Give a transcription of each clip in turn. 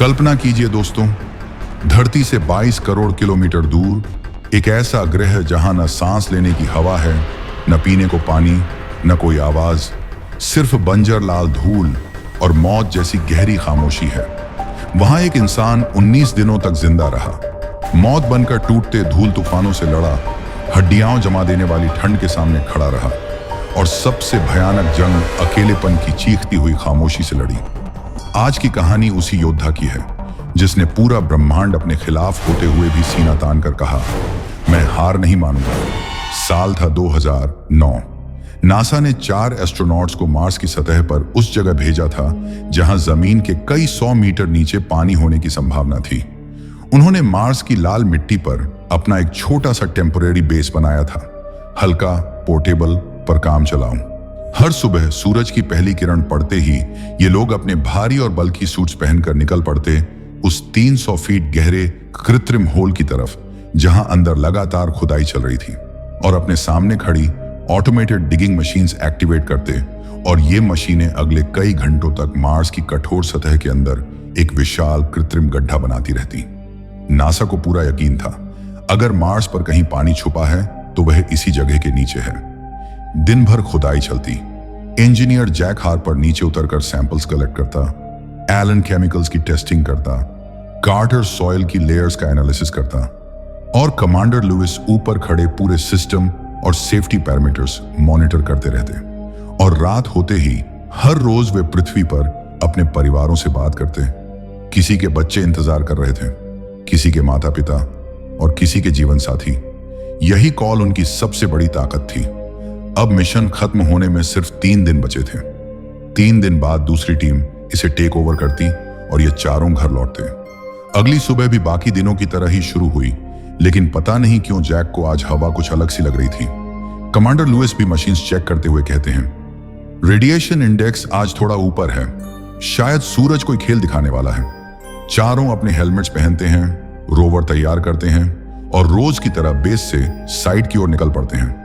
कल्पना कीजिए दोस्तों, धरती से 22 करोड़ किलोमीटर दूर एक ऐसा ग्रह जहां न सांस लेने की हवा है, न पीने को पानी, न कोई आवाज, सिर्फ बंजर लाल धूल और मौत जैसी गहरी खामोशी है। वहां एक इंसान 19 दिनों तक जिंदा रहा, मौत बनकर टूटते धूल तूफानों से लड़ा, हड्डियां जमा देने वाली ठंड के सामने खड़ा रहा और सबसे भयानक जंग अकेलेपन की चीखती हुई खामोशी से लड़ी। आज की कहानी उसी योद्धा की है जिसने पूरा ब्रह्मांड अपने खिलाफ होते हुए भी सीना तान कर कहा, मैं हार नहीं मानूंगा। साल था 2009। नासा ने 4 एस्ट्रोनॉट्स को मार्स की सतह पर उस जगह भेजा था जहां जमीन के कई 100 मीटर नीचे पानी होने की संभावना थी। उन्होंने मार्स की लाल मिट्टी पर अपना एक छोटा सा टेम्परेरी बेस बनाया था, हल्का, पोर्टेबल, पर काम चलाऊं। हर सुबह सूरज की पहली किरण पड़ते ही ये लोग अपने भारी और बल्कि सूट्स पहनकर निकल पड़ते उस 300 फीट गहरे कृत्रिम होल की तरफ जहां अंदर लगातार खुदाई चल रही थी, और अपने सामने खड़ी ऑटोमेटेड डिगिंग मशीन्स एक्टिवेट करते, और ये मशीनें अगले कई घंटों तक मार्स की कठोर सतह के अंदर एक विशाल कृत्रिम गड्ढा बनाती रहती। नासा को पूरा यकीन था, अगर मार्स पर कहीं पानी छुपा है तो वह इसी जगह के नीचे है। दिन भर खुदाई चलती। इंजीनियर जैक हार्पर नीचे उतरकर सैंपल्स कलेक्ट करता, एलन केमिकल्स की टेस्टिंग करता, कार्टर सॉइल की लेयर्स का एनालिसिस करता, और कमांडर लुइस ऊपर खड़े पूरे सिस्टम और सेफ्टी पैरामीटर्स मॉनिटर करते रहते। और रात होते ही हर रोज वे पृथ्वी पर अपने परिवारों से बात करते। किसी के बच्चे इंतजार कर रहे थे, किसी के माता पिता और किसी के जीवन साथी। यही कॉल उनकी सबसे बड़ी ताकत थी। अब मिशन खत्म होने में सिर्फ 3 दिन बचे थे। 3 दिन बाद दूसरी टीम इसे टेक ओवर करती और ये चारों घर लौटते। अगली सुबह भी बाकी दिनों की तरह ही शुरू हुई, लेकिन पता नहीं क्यों जैक को आज हवा कुछ अलग सी लग रही थी। कमांडर लुइस भी मशीन्स चेक करते हुए कहते हैं, रेडिएशन इंडेक्स आज थोड़ा ऊपर है, शायद सूरज कोई खेल दिखाने वाला है। चारों अपने हेलमेट्स पहनते हैं, रोवर तैयार करते हैं और रोज की तरह बेस से साइड की ओर निकल पड़ते हैं।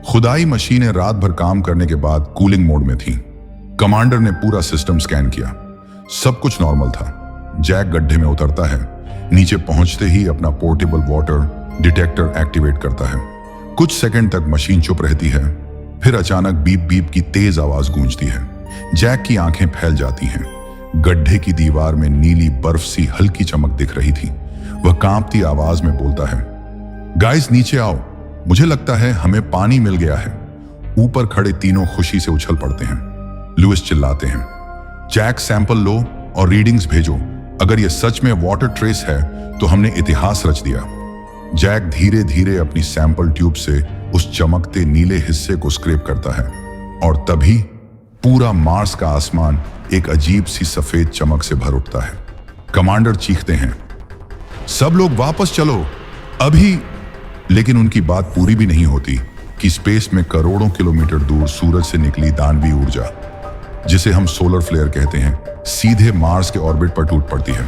खुदाई मशीनें रात भर काम करने के बाद कूलिंग मोड में थीं। कमांडर ने पूरा सिस्टम स्कैन किया, सब कुछ नॉर्मल था। जैक गड्ढे में उतरता है, नीचे पहुंचते ही अपना पोर्टेबल वाटर डिटेक्टर एक्टिवेट करता है। कुछ सेकंड तक मशीन चुप रहती है, फिर अचानक बीप बीप की तेज आवाज गूंजती है। जैक की आंखें फैल जाती हैं। गड्ढे की दीवार में नीली बर्फ सी हल्की चमक दिख रही थी। वह कांपती आवाज में बोलता है, गाइस नीचे आओ, मुझे लगता है हमें पानी मिल गया है। ऊपर खड़े तीनों खुशी से उछल पड़ते हैं। लुइस चिल्लाते हैं, जैक सैंपल लो और रीडिंग्स भेजो। अगर यह सच में वाटर ट्रेस है तो हमने इतिहास रच दिया। जैक धीरे धीरे अपनी सैंपल ट्यूब से उस चमकते नीले हिस्से को स्क्रैप करता है, और तभी पूरा मार्स का आसमान एक अजीब सी सफेद चमक से भर उठता है। कमांडर चीखते हैं, सब लोग वापस चलो अभी। लेकिन उनकी बात पूरी भी नहीं होती कि स्पेस में करोड़ों किलोमीटर दूर सूरज से निकली दानवी ऊर्जा, जिसे हम सोलर फ्लेयर कहते हैं, सीधे मार्स के ऑर्बिट पर टूट पड़ती है।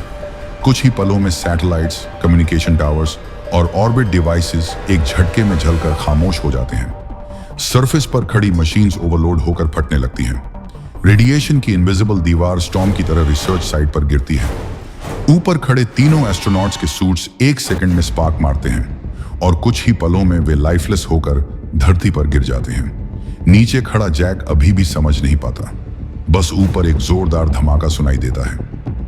कुछ ही पलों में सैटेलाइट्स, कम्युनिकेशन टावर्स और ऑर्बिट डिवाइसेस एक झटके में जलकर खामोश हो जाते हैं। सरफेस पर खड़ी मशीन्स ओवरलोड होकर फटने लगती हैं। रेडिएशन की इनविजिबल दीवार स्टॉर्म की तरह रिसर्च साइट पर गिरती है। ऊपर खड़े तीनों एस्ट्रोनॉट्स के सूट्स 1 सेकंड में स्पार्क मारते हैं, और कुछ ही पलों में वे लाइफलेस होकर धरती पर गिर जाते हैं। नीचे खड़ा जैक अभी भी समझ नहीं पाता। बस ऊपर एक जोरदार धमाका सुनाई देता है।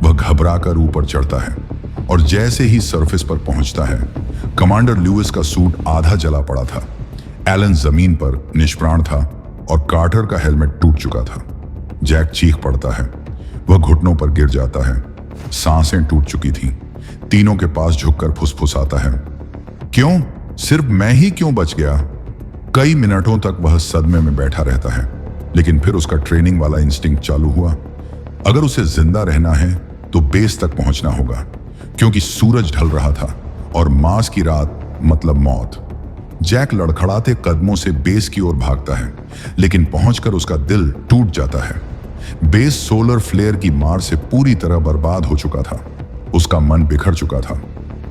वह घबराकर ऊपर चढ़ता है, और जैसे ही सरफेस पर पहुंचता है, कमांडर लुइस का सूट आधा जला पड़ा था। एलन जमीन पर निष्प्राण था और कार्टर का हेलमेट टूट चुका था। जैक चीख पड़ता है। वह घुटनों पर गिर जाता है। सांसें टूट चुकी थीं। तीनों के पास झुककर फुसफुसाता है, क्यों, सिर्फ मैं ही क्यों बच गया? कई मिनटों तक वह सदमे में बैठा रहता है, लेकिन फिर उसका ट्रेनिंग वाला इंस्टिंक्ट चालू हुआ। अगर उसे जिंदा रहना है तो बेस तक पहुंचना होगा, क्योंकि सूरज ढल रहा था और मार्स की रात मतलब मौत। जैक लड़खड़ाते कदमों से बेस की ओर भागता है, लेकिन पहुंचकर उसका दिल टूट जाता है। बेस सोलर फ्लेयर की मार से पूरी तरह बर्बाद हो चुका था। उसका मन बिखर चुका था,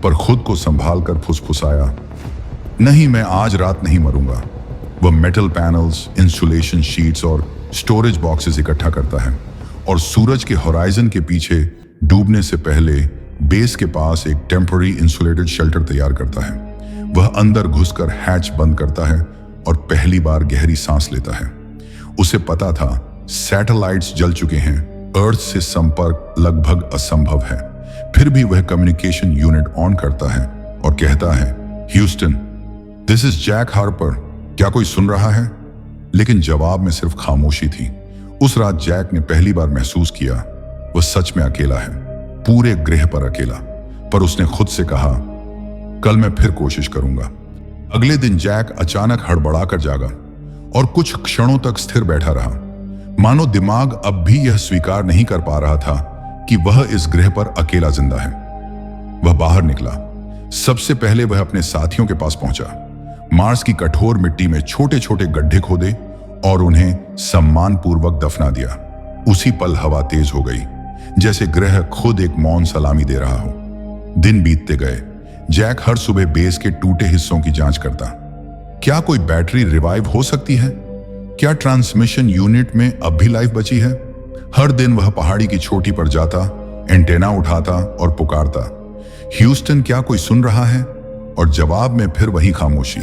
पर खुद को संभाल कर फुसफुसाया, नहीं, मैं आज रात नहीं मरूंगा। वह मेटल पैनल्स, इंसुलेशन शीट्स और स्टोरेज बॉक्सेस इकट्ठा करता है और सूरज के होराइजन के पीछे डूबने से पहले बेस के पास एक टेम्पररी इंसुलेटेड शेल्टर तैयार करता है। वह अंदर घुसकर हैच बंद करता है और पहली बार गहरी सांस लेता है। उसे पता था सैटेलाइट्स जल चुके हैं, अर्थ से संपर्क लगभग असंभव है। फिर भी वह कम्युनिकेशन यूनिट ऑन करता है और कहता है, Houston, this is Jack Harper, क्या कोई सुन रहा है? लेकिन जवाब में सिर्फ खामोशी थी। उस रात जैक ने पहली बार महसूस किया वह सच में अकेला है, पूरे ग्रह पर अकेला। पर उसने खुद से कहा, कल मैं फिर कोशिश करूंगा। अगले दिन जैक अचानक हड़बड़ाकर जागा और कुछ क्षणों तक स्थिर बैठा रहा, मानो दिमाग अब भी यह स्वीकार नहीं कर पा रहा था कि वह इस ग्रह पर अकेला जिंदा है। वह बाहर निकला। सबसे पहले वह अपने साथियों के पास पहुंचा। मार्स की कठोर मिट्टी में छोटे छोटे गड्ढे खोदे और उन्हें सम्मानपूर्वक दफना दिया। उसी पल हवा तेज हो गई, जैसे ग्रह खुद एक मौन सलामी दे रहा हो। दिन बीतते गए। जैक हर सुबह बेस के टूटे हिस्सों की जांच करता। क्या कोई बैटरी रिवाइव हो सकती है? क्या ट्रांसमिशन यूनिट में अब भी लाइफ बची है? हर दिन वह पहाड़ी की चोटी पर जाता, एंटेना उठाता और पुकारता, ह्यूस्टन, क्या कोई सुन रहा है? और जवाब में फिर वही खामोशी।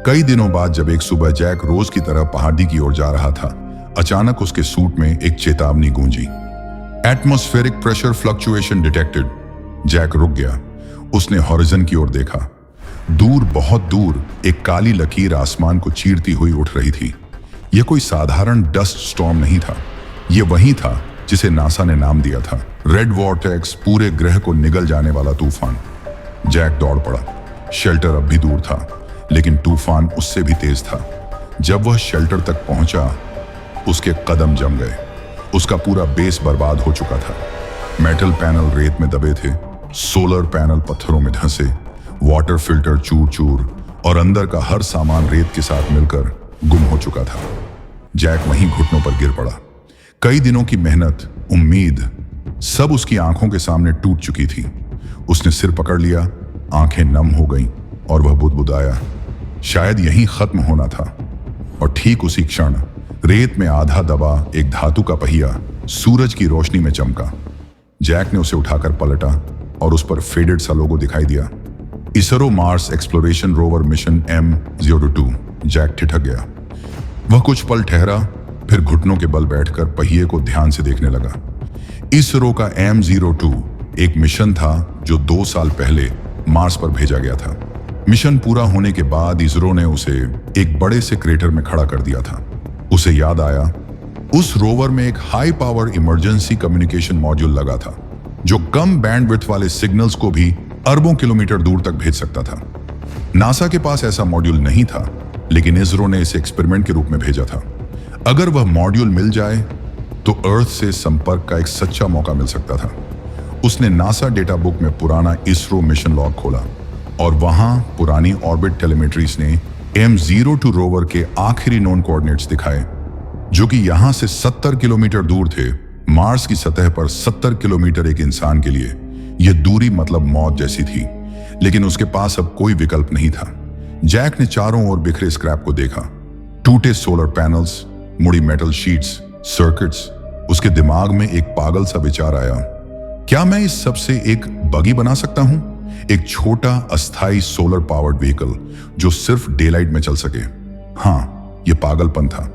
कई दिनों बाद जब एक सुबह जैक रोज की तरह पहाड़ी की ओर जा रहा था, अचानक उसके सूट में एक चेतावनी गूंजी। Atmospheric pressure fluctuation detected. Jack रुक गया। उसने हॉरिजन की ओर देखा। दूर, बहुत दूर, एक काली लकीर आसमान को चीरती हुई उठ रही थी। यह कोई साधारण डस्ट स्टॉर्म नहीं था। यह वही था जिसे नासा ने नाम दिया था, रेड वॉर्टेक्स, पूरे ग्रह को निगल जाने वाला तूफान। जैक दौड़ पड़ा। शेल्टर अब भी दूर था, लेकिन तूफान उससे भी तेज था। जब वह शेल्टर तक पहुंचा, उसके कदम जम गए। उसका पूरा बेस बर्बाद हो चुका था। मेटल पैनल रेत में दबे थे, सोलर पैनल पत्थरों में धंसे, वाटर फिल्टर चूर चूर और अंदर का हर सामान रेत के साथ मिलकर गुम हो चुका था। जैक वहीं घुटनों पर गिर पड़ा। कई दिनों की मेहनत, उम्मीद, सब उसकी आंखों के सामने टूट चुकी थी। उसने सिर पकड़ लिया, आंखें नम हो गईं और वह बुदबुदाया, शायद यहीं खत्म होना था। और ठीक उसी क्षण रेत में आधा दबा एक धातु का पहिया सूरज की रोशनी में चमका। जैक ने उसे उठाकर पलटा और उस पर फेडेड सा लोगो दिखाई दिया, ISRO Mars exploration rover mission M02। Jack ठिठक गया। वह कुछ पल ठहरा, फिर घुटनों के बल बैठकर पहिए को ध्यान से देखने लगा। इसरो का M02 एक मिशन था जो 2 साल पहले मार्स पर भेजा गया था। मिशन पूरा होने के बाद इसरो ने उसे एक बड़े से क्रेटर में खड़ा कर दिया था। उसे याद आया, उस रोवर में एक high power emergency communication module लगा था, जो कम बैंडविड्थ वाले सिग्नल्स को भी अरबों किलोमीटर दूर तक भेज सकता था। नासा के पास ऐसा मॉड्यूल नहीं था, लेकिन इसरो ने इसे एक्सपेरिमेंट के रूप में भेजा था। अगर वह मॉड्यूल मिल जाए तो अर्थ से संपर्क का एक सच्चा मौका मिल सकता था। उसने नासा डेटा बुक में पुराना इसरो मिशन लॉग खोला और वहां पुरानी ऑर्बिट टेलीमेट्रीज ने M02 रोवर के आखिरी नोन कोऑर्डिनेट्स दिखाए, जो कि यहां से 70 किलोमीटर दूर थे। मार्स की सतह पर 70 किलोमीटर एक इंसान के लिए यह दूरी मतलब मौत जैसी थी, लेकिन उसके पास अब कोई विकल्प नहीं था। जैक ने चारों ओर बिखरे स्क्रैप को देखा, टूटे सोलर पैनल्स, मुड़ी मेटल शीट्स, सर्किट्स। उसके दिमाग में एक पागल सा विचार आया, क्या मैं इस सब से एक बगी बना सकता हूं? एक छोटा अस्थाई सोलर पावर्ड व्हीकल जो सिर्फ डे लाइट में चल सके। हाँ, यह पागलपन था,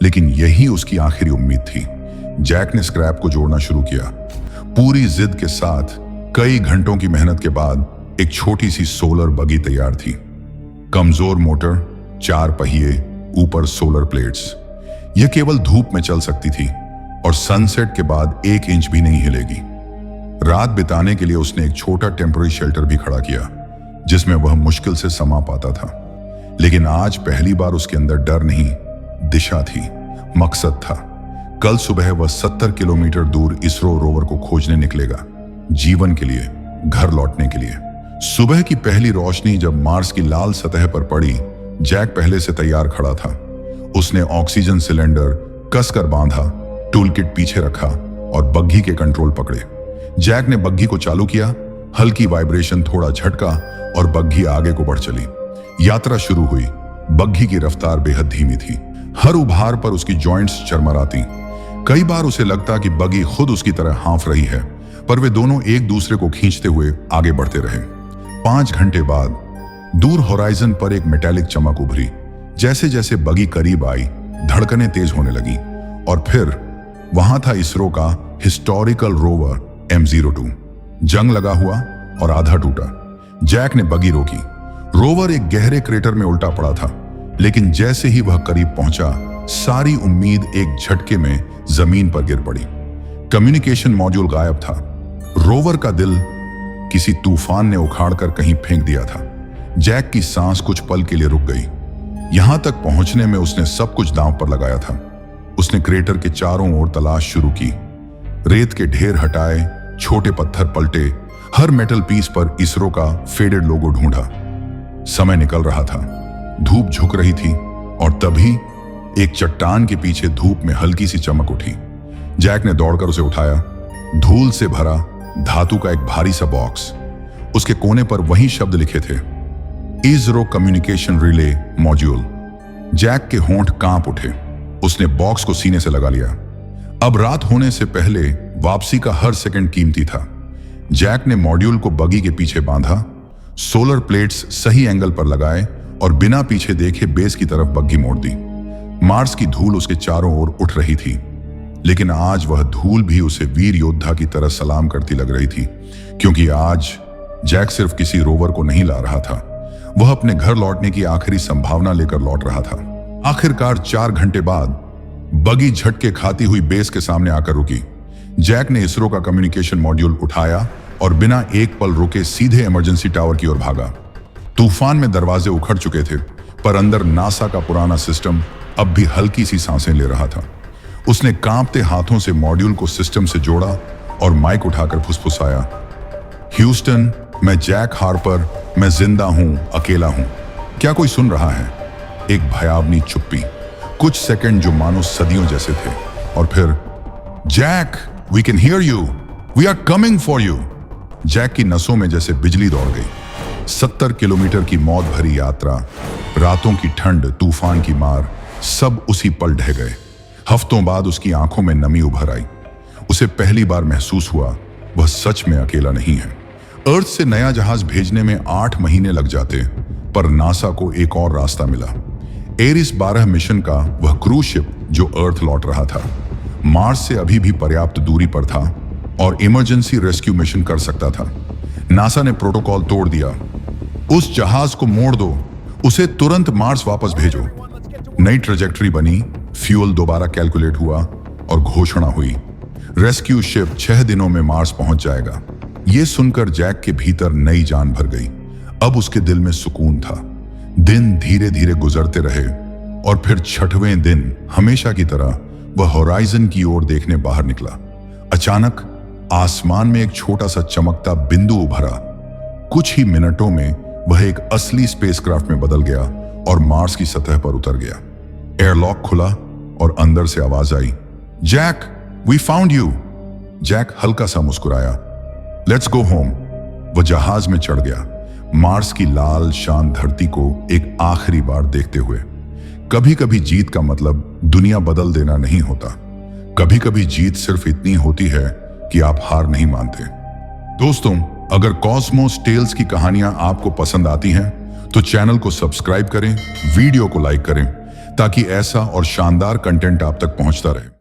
लेकिन यही उसकी आखिरी उम्मीद थी। जैक ने स्क्रैप को जोड़ना शुरू किया। पूरी जिद के साथ कई घंटों की मेहनत के बाद एक छोटी सी सोलर बगी तैयार थी। कमजोर मोटर, 4 पहिए, ऊपर सोलर प्लेट्स। यह केवल धूप में चल सकती थी और सनसेट के बाद 1 इंच भी नहीं हिलेगी। रात बिताने के लिए उसने एक छोटा टेम्पररी शेल्टर भी खड़ा किया, जिसमें वह मुश्किल से समा पाता था। लेकिन आज पहली बार उसके अंदर डर नहीं, दिशा थी, मकसद था। कल सुबह वह 70 किलोमीटर दूर इसरो रोवर को खोजने निकलेगा, जीवन के लिए, घर लौटने के लिए। सुबह की पहली रोशनी जब मार्स की लाल सतह पर पड़ी, जैक पहले से तैयार खड़ा था। उसने ऑक्सीजन सिलेंडर कसकर बांधा, टूलकिट पीछे रखा और बग्घी के कंट्रोल पकड़े। जैक ने बग्घी को चालू किया, हल्की वाइब्रेशन, थोड़ा झटका और बग्घी आगे को बढ़ चली। यात्रा शुरू हुई। बग्घी की रफ्तार बेहद धीमी थी। हर उभार पर उसकी जॉइंट्स चरमराती। कई बार उसे लगता कि बग्घी खुद उसकी तरह हाँफ रही है, पर वे दोनों एक दूसरे को खींचते हुए आगे बढ़ते रहे। 5 घंटे बाद दूर होराइजन पर एक मेटालिक चमक उभरी। जैसे जैसे बगी करीब आई, धड़कनें तेज होने लगी और फिर वहां था इसरो का हिस्टोरिकल रोवर M02, जंग लगा हुआ और आधा टूटा। जैक ने बगी रोकी। रोवर एक गहरे क्रेटर में उल्टा पड़ा था, लेकिन जैसे ही वह करीब पहुंचा, सारी उम्मीद एक झटके में जमीन पर गिर पड़ी। कम्युनिकेशन मॉड्यूल गायब था। रोवर का दिल किसी तूफान ने उखाड़कर कहीं फेंक दिया था। जैक की सांस कुछ पल के लिए रुक गई। यहां तक पहुंचने में उसने सब कुछ दांव पर लगाया था। उसने क्रेटर के चारों ओर तलाश शुरू की, रेत के ढेर हटाए, छोटे पत्थर पलटे, हर मेटल पीस पर इसरो का फेडेड लोगो ढूंढा। समय निकल रहा था, धूप झुक रही थी और तभी एक चट्टान के पीछे धूप में हल्की सी चमक उठी। जैक ने दौड़कर उसे उठाया। धूल से भरा धातु का एक भारी सा बॉक्स, उसके कोने पर वही शब्द लिखे थे, ISRO communication relay module. Jack के होंठ कांप उठे। उसने बॉक्स को सीने से लगा लिया। अब रात होने से पहले वापसी का हर सेकंड कीमती था। जैक ने मॉड्यूल को बगी के पीछे बांधा, सोलर प्लेट्स सही एंगल पर लगाए और बिना पीछे देखे बेस की तरफ बग्गी मोड़ दी। मार्स की धूल उसके चारों ओर उठ रही थी, लेकिन आज वह धूल भी उसे वीर योद्धा की तरह सलाम करती लग रही थी, क्योंकि आज जैक सिर्फ किसी रोवर को नहीं ला रहा था, वह अपने घर लौटने की आखिरी संभावना लेकर लौट रहा था। आखिरकार 4 घंटे बाद बगी झटके खाती हुई बेस के सामने आकर रुकी। जैक ने इसरो का कम्युनिकेशन मॉड्यूल उठाया और बिना एक पल रुके सीधे इमरजेंसी टावर की ओर भागा। तूफान में दरवाजे उखड़ चुके थे, पर अंदर नासा का पुराना सिस्टम अब भी हल्की सी सांसें ले रहा था। उसने कांपते हाथों से मॉड्यूल को सिस्टम से जोड़ा और माइक उठाकर फुसफुसाया, ह्यूस्टन, मैं जैक हार्पर, मैं जिंदा हूं, अकेला हूं। क्या कोई सुन रहा है? एक भयावनी चुप्पी, कुछ सेकंड जो मानो सदियों जैसे थे, और फिर Jack, we can hear you, we are coming for you. Jack की नसों में जैसे बिजली दौड़ गई। 70 किलोमीटर की मौत भरी यात्रा, रातों की ठंड, तूफान की मार, सब उसी पल ढह गए। हफ्तों बाद उसकी आंखों में नमी उभर आई। उसे पहली बार महसूस हुआ वह सच में अकेला नहीं है। अर्थ से नया जहाज भेजने में 8 महीने लग जाते, पर नासा को एक और रास्ता मिला। एरिस 12 मिशन का वह क्रूज शिप जो अर्थ लौट रहा था, मार्स से अभी भी पर्याप्त दूरी पर था और इमरजेंसी रेस्क्यू मिशन कर सकता था। नासा ने प्रोटोकॉल तोड़ दिया। उस जहाज को मोड़ दो, उसे तुरंत मार्स वापस भेजो। नई ट्रेजेक्टरी बनी, फ्यूल दोबारा कैलकुलेट हुआ और घोषणा हुई, रेस्क्यू शिप 6 दिनों में मार्स पहुंच जाएगा। यह सुनकर जैक के भीतर नई जान भर गई। अब उसके दिल में सुकून था। दिन धीरे धीरे गुजरते रहे और फिर 6वें दिन हमेशा की तरह वह होराइजन की ओर देखने बाहर निकला। अचानक आसमान में एक छोटा सा चमकता बिंदु उभरा। कुछ ही मिनटों में वह एक असली स्पेसक्राफ्ट में बदल गया और मार्स की सतह पर उतर गया। एयरलॉक खुला और अंदर से आवाज आई, Jack, we found you. Jack हल्का सा मुस्कुराया, लेट्स गो होम। वह जहाज में चढ़ गया, मार्स की लाल शान धरती को एक आखिरी बार देखते हुए। कभी कभी जीत का मतलब दुनिया बदल देना नहीं होता। कभी कभी जीत सिर्फ इतनी होती है कि आप हार नहीं मानते। दोस्तों, अगर कॉस्मोस टेल्स की कहानियां आपको पसंद आती हैं तो चैनल को सब्सक्राइब करें, वीडियो को लाइक करें, ताकि ऐसा और शानदार कंटेंट आप तक पहुंचता रहे।